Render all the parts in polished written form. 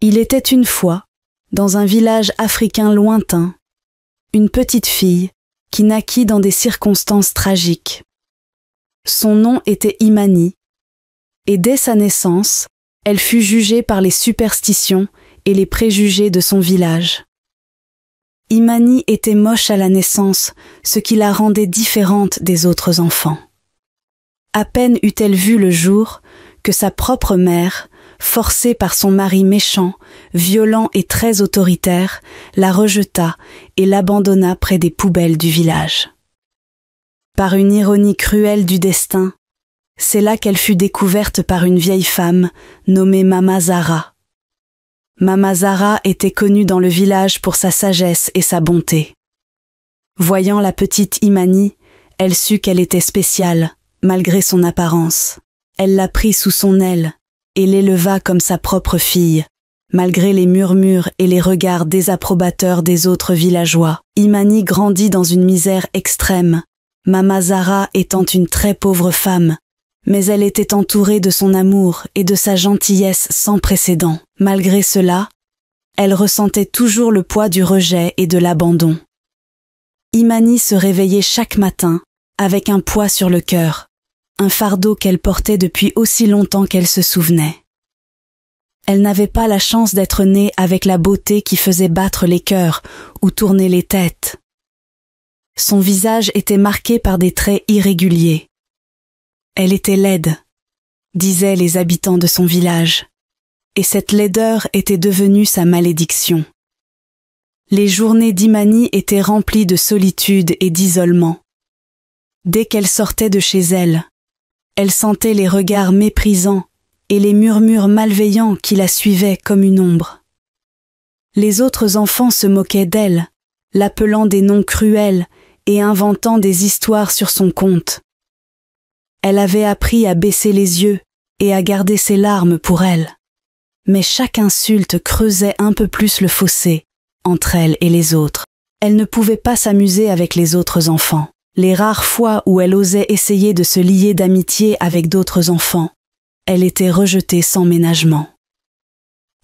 Il était une fois, dans un village africain lointain, une petite fille qui naquit dans des circonstances tragiques. Son nom était Imani, et dès sa naissance, elle fut jugée par les superstitions et les préjugés de son village. Imani était moche à la naissance, ce qui la rendait différente des autres enfants. À peine eut-elle vu le jour que sa propre mère, forcée par son mari méchant, violent et très autoritaire, la rejeta et l'abandonna près des poubelles du village. Par une ironie cruelle du destin, c'est là qu'elle fut découverte par une vieille femme nommée Mama Zahra. Mama Zahra était connue dans le village pour sa sagesse et sa bonté. Voyant la petite Imani, elle sut qu'elle était spéciale, malgré son apparence. Elle la prit sous son aile et l'éleva comme sa propre fille, malgré les murmures et les regards désapprobateurs des autres villageois. Imani grandit dans une misère extrême, Mama Zahra étant une très pauvre femme, mais elle était entourée de son amour et de sa gentillesse sans précédent. Malgré cela, elle ressentait toujours le poids du rejet et de l'abandon. Imani se réveillait chaque matin avec un poids sur le cœur, un fardeau qu'elle portait depuis aussi longtemps qu'elle se souvenait. Elle n'avait pas la chance d'être née avec la beauté qui faisait battre les cœurs ou tourner les têtes. Son visage était marqué par des traits irréguliers. Elle était laide, disaient les habitants de son village, et cette laideur était devenue sa malédiction. Les journées d'Imani étaient remplies de solitude et d'isolement. Dès qu'elle sortait de chez elle, elle sentait les regards méprisants et les murmures malveillants qui la suivaient comme une ombre. Les autres enfants se moquaient d'elle, l'appelant des noms cruels et inventant des histoires sur son compte. Elle avait appris à baisser les yeux et à garder ses larmes pour elle. Mais chaque insulte creusait un peu plus le fossé entre elle et les autres. Elle ne pouvait pas s'amuser avec les autres enfants. Les rares fois où elle osait essayer de se lier d'amitié avec d'autres enfants, elle était rejetée sans ménagement.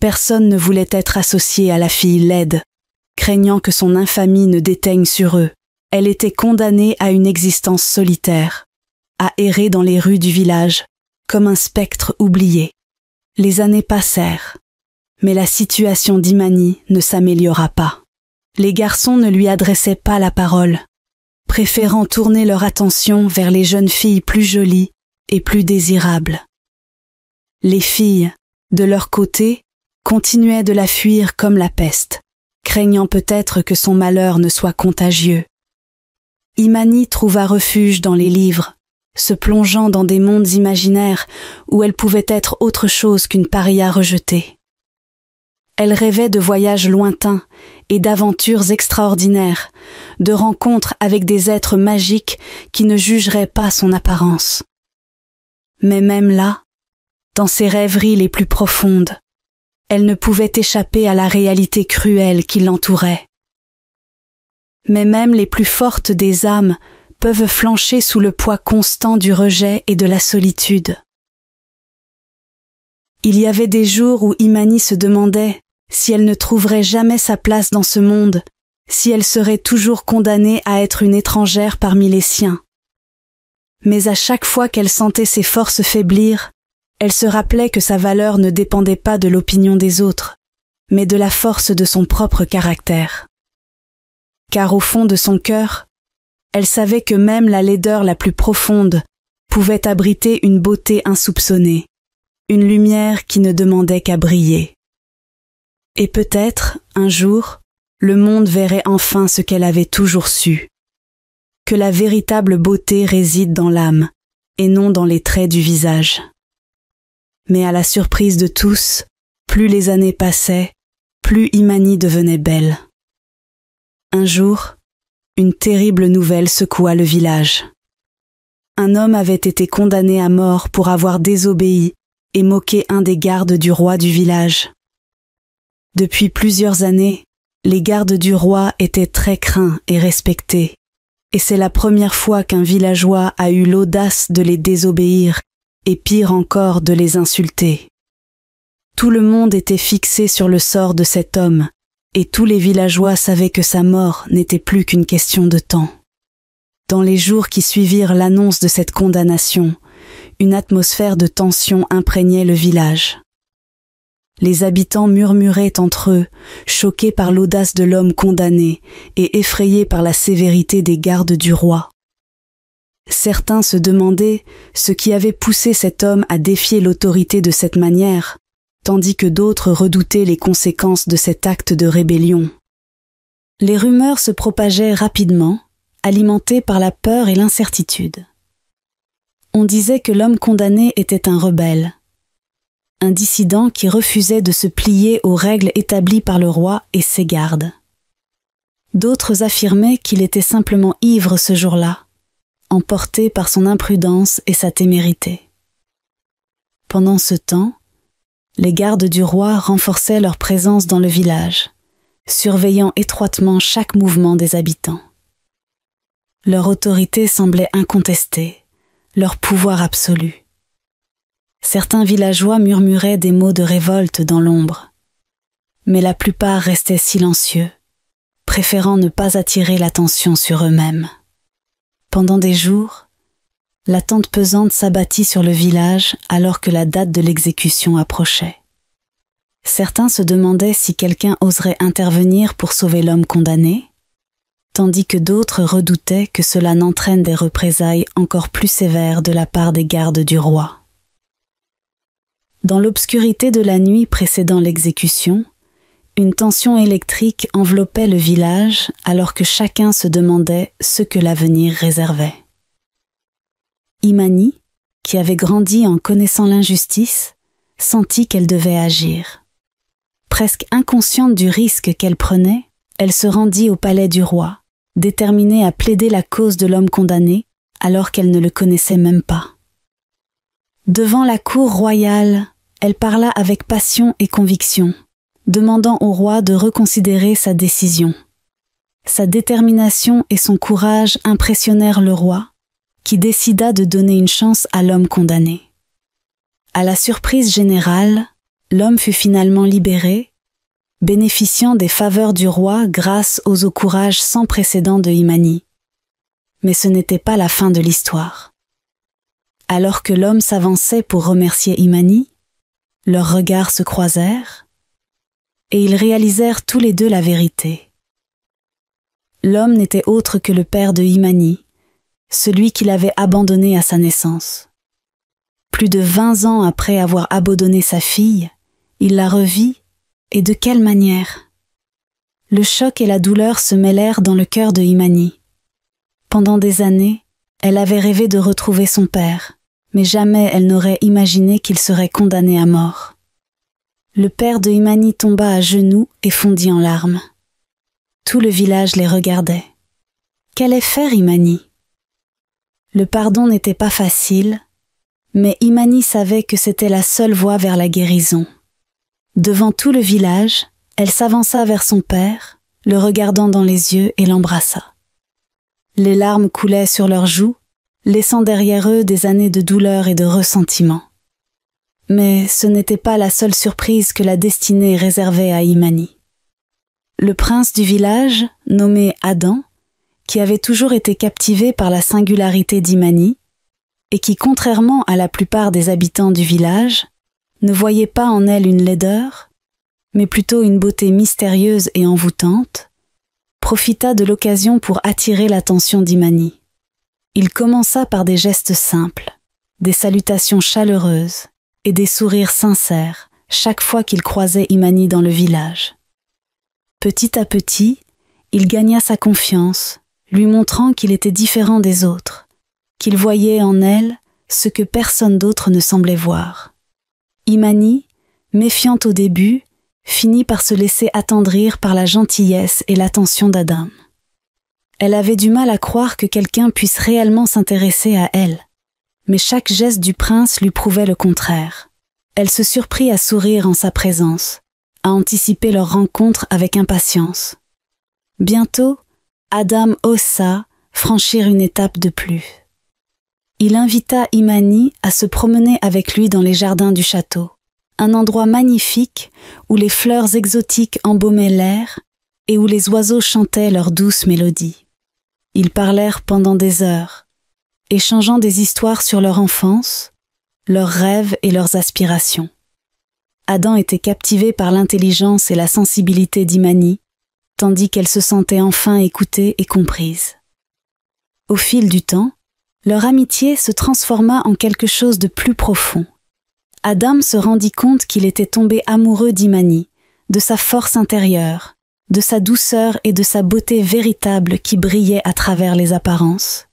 Personne ne voulait être associé à la fille laide, craignant que son infamie ne déteigne sur eux. Elle était condamnée à une existence solitaire, à errer dans les rues du village, comme un spectre oublié. Les années passèrent, mais la situation d'Imani ne s'améliora pas. Les garçons ne lui adressaient pas la parole, préférant tourner leur attention vers les jeunes filles plus jolies et plus désirables. Les filles, de leur côté, continuaient de la fuir comme la peste, craignant peut-être que son malheur ne soit contagieux. Imani trouva refuge dans les livres, se plongeant dans des mondes imaginaires où elle pouvait être autre chose qu'une paria rejetée. Elle rêvait de voyages lointains et d'aventures extraordinaires, de rencontres avec des êtres magiques qui ne jugeraient pas son apparence. Mais même là, dans ses rêveries les plus profondes, elle ne pouvait échapper à la réalité cruelle qui l'entourait. Mais même les plus fortes des âmes peuvent flancher sous le poids constant du rejet et de la solitude. Il y avait des jours où Imani se demandait si elle ne trouverait jamais sa place dans ce monde, si elle serait toujours condamnée à être une étrangère parmi les siens. Mais à chaque fois qu'elle sentait ses forces faiblir, elle se rappelait que sa valeur ne dépendait pas de l'opinion des autres, mais de la force de son propre caractère. Car au fond de son cœur, elle savait que même la laideur la plus profonde pouvait abriter une beauté insoupçonnée, une lumière qui ne demandait qu'à briller. Et peut-être, un jour, le monde verrait enfin ce qu'elle avait toujours su, que la véritable beauté réside dans l'âme et non dans les traits du visage. Mais à la surprise de tous, plus les années passaient, plus Imani devenait belle. Un jour, une terrible nouvelle secoua le village. Un homme avait été condamné à mort pour avoir désobéi et moqué un des gardes du roi du village. Depuis plusieurs années, les gardes du roi étaient très craints et respectés, et c'est la première fois qu'un villageois a eu l'audace de les désobéir et pire encore de les insulter. Tout le monde était fixé sur le sort de cet homme, et tous les villageois savaient que sa mort n'était plus qu'une question de temps. Dans les jours qui suivirent l'annonce de cette condamnation, une atmosphère de tension imprégnait le village. Les habitants murmuraient entre eux, choqués par l'audace de l'homme condamné et effrayés par la sévérité des gardes du roi. Certains se demandaient ce qui avait poussé cet homme à défier l'autorité de cette manière, tandis que d'autres redoutaient les conséquences de cet acte de rébellion. Les rumeurs se propageaient rapidement, alimentées par la peur et l'incertitude. On disait que l'homme condamné était un rebelle, un dissident qui refusait de se plier aux règles établies par le roi et ses gardes. D'autres affirmaient qu'il était simplement ivre ce jour-là, emporté par son imprudence et sa témérité. Pendant ce temps, les gardes du roi renforçaient leur présence dans le village, surveillant étroitement chaque mouvement des habitants. Leur autorité semblait incontestée, leur pouvoir absolu. Certains villageois murmuraient des mots de révolte dans l'ombre, mais la plupart restaient silencieux, préférant ne pas attirer l'attention sur eux-mêmes. Pendant des jours, l'attente pesante s'abattit sur le village alors que la date de l'exécution approchait. Certains se demandaient si quelqu'un oserait intervenir pour sauver l'homme condamné, tandis que d'autres redoutaient que cela n'entraîne des représailles encore plus sévères de la part des gardes du roi. Dans l'obscurité de la nuit précédant l'exécution, une tension électrique enveloppait le village alors que chacun se demandait ce que l'avenir réservait. Imani, qui avait grandi en connaissant l'injustice, sentit qu'elle devait agir. Presque inconsciente du risque qu'elle prenait, elle se rendit au palais du roi, déterminée à plaider la cause de l'homme condamné alors qu'elle ne le connaissait même pas. Devant la cour royale, elle parla avec passion et conviction, demandant au roi de reconsidérer sa décision. Sa détermination et son courage impressionnèrent le roi, qui décida de donner une chance à l'homme condamné. À la surprise générale, l'homme fut finalement libéré, bénéficiant des faveurs du roi grâce au courage sans précédent de Imani. Mais ce n'était pas la fin de l'histoire. Alors que l'homme s'avançait pour remercier Imani, leurs regards se croisèrent, et ils réalisèrent tous les deux la vérité. L'homme n'était autre que le père de Imani, celui qui l'avait abandonné à sa naissance. Plus de 20 ans après avoir abandonné sa fille, il la revit, et de quelle manière? Le choc et la douleur se mêlèrent dans le cœur de Imani. Pendant des années, elle avait rêvé de retrouver son père, mais jamais elle n'aurait imaginé qu'il serait condamné à mort. Le père de Imani tomba à genoux et fondit en larmes. Tout le village les regardait. Qu'allait faire Imani? Le pardon n'était pas facile, mais Imani savait que c'était la seule voie vers la guérison. Devant tout le village, elle s'avança vers son père, le regardant dans les yeux et l'embrassa. Les larmes coulaient sur leurs joues, laissant derrière eux des années de douleur et de ressentiment. Mais ce n'était pas la seule surprise que la destinée réservait à Imani. Le prince du village, nommé Adam, qui avait toujours été captivé par la singularité d'Imani, et qui, contrairement à la plupart des habitants du village, ne voyait pas en elle une laideur, mais plutôt une beauté mystérieuse et envoûtante, profita de l'occasion pour attirer l'attention d'Imani. Il commença par des gestes simples, des salutations chaleureuses et des sourires sincères chaque fois qu'il croisait Imani dans le village. Petit à petit, il gagna sa confiance, lui montrant qu'il était différent des autres, qu'il voyait en elle ce que personne d'autre ne semblait voir. Imani, méfiante au début, finit par se laisser attendrir par la gentillesse et l'attention d'Adam. Elle avait du mal à croire que quelqu'un puisse réellement s'intéresser à elle, mais chaque geste du prince lui prouvait le contraire. Elle se surprit à sourire en sa présence, à anticiper leur rencontre avec impatience. Bientôt, Adam osa franchir une étape de plus. Il invita Imani à se promener avec lui dans les jardins du château, un endroit magnifique où les fleurs exotiques embaumaient l'air et où les oiseaux chantaient leurs douces mélodies. Ils parlèrent pendant des heures, échangeant des histoires sur leur enfance, leurs rêves et leurs aspirations. Adam était captivé par l'intelligence et la sensibilité d'Imani, tandis qu'elle se sentait enfin écoutée et comprise. Au fil du temps, leur amitié se transforma en quelque chose de plus profond. Adam se rendit compte qu'il était tombé amoureux d'Imani, de sa force intérieure, de sa douceur et de sa beauté véritable qui brillait à travers les apparences.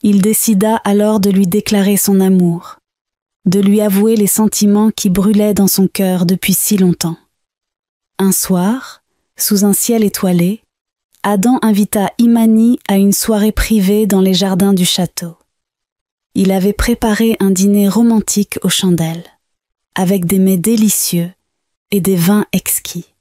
Il décida alors de lui déclarer son amour, de lui avouer les sentiments qui brûlaient dans son cœur depuis si longtemps. Un soir, sous un ciel étoilé, Adam invita Imani à une soirée privée dans les jardins du château. Il avait préparé un dîner romantique aux chandelles, avec des mets délicieux et des vins exquis.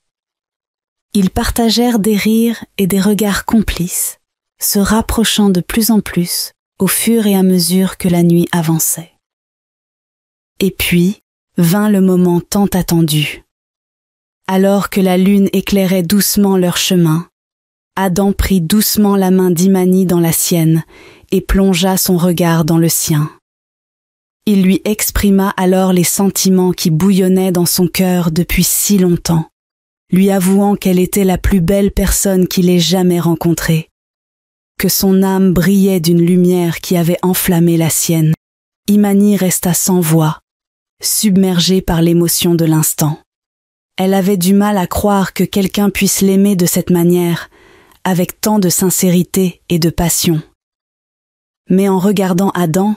Ils partagèrent des rires et des regards complices, se rapprochant de plus en plus au fur et à mesure que la nuit avançait. Et puis vint le moment tant attendu. Alors que la lune éclairait doucement leur chemin, Adam prit doucement la main d'Imani dans la sienne et plongea son regard dans le sien. Il lui exprima alors les sentiments qui bouillonnaient dans son cœur depuis si longtemps, lui avouant qu'elle était la plus belle personne qu'il ait jamais rencontrée, que son âme brillait d'une lumière qui avait enflammé la sienne. Imani resta sans voix, submergée par l'émotion de l'instant. Elle avait du mal à croire que quelqu'un puisse l'aimer de cette manière, avec tant de sincérité et de passion. Mais en regardant Adam,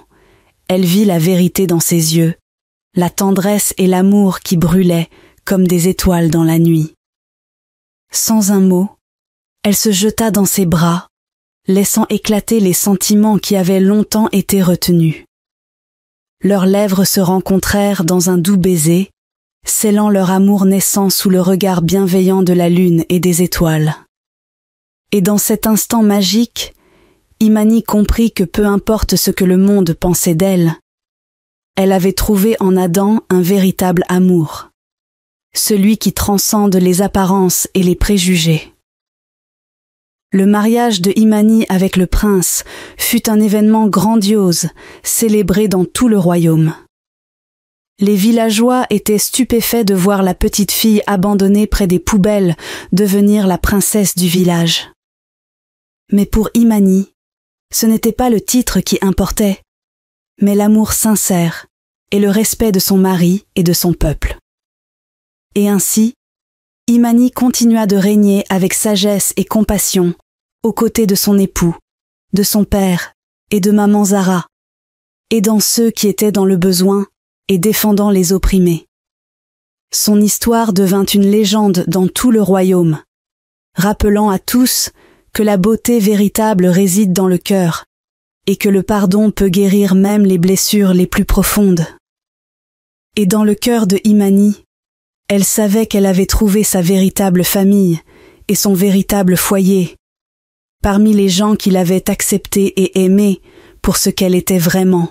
elle vit la vérité dans ses yeux, la tendresse et l'amour qui brûlaient comme des étoiles dans la nuit. Sans un mot, elle se jeta dans ses bras, laissant éclater les sentiments qui avaient longtemps été retenus. Leurs lèvres se rencontrèrent dans un doux baiser, scellant leur amour naissant sous le regard bienveillant de la lune et des étoiles. Et dans cet instant magique, Imani comprit que peu importe ce que le monde pensait d'elle, elle avait trouvé en Adam un véritable amour, celui qui transcende les apparences et les préjugés. Le mariage de Imani avec le prince fut un événement grandiose, célébré dans tout le royaume. Les villageois étaient stupéfaits de voir la petite fille abandonnée près des poubelles devenir la princesse du village. Mais pour Imani, ce n'était pas le titre qui importait, mais l'amour sincère et le respect de son mari et de son peuple. Et ainsi, Imani continua de régner avec sagesse et compassion aux côtés de son époux, de son père et de maman Zara, aidant ceux qui étaient dans le besoin et défendant les opprimés. Son histoire devint une légende dans tout le royaume, rappelant à tous que la beauté véritable réside dans le cœur et que le pardon peut guérir même les blessures les plus profondes. Et dans le cœur de Imani, elle savait qu'elle avait trouvé sa véritable famille et son véritable foyer, parmi les gens qui l'avaient acceptée et aimée pour ce qu'elle était vraiment.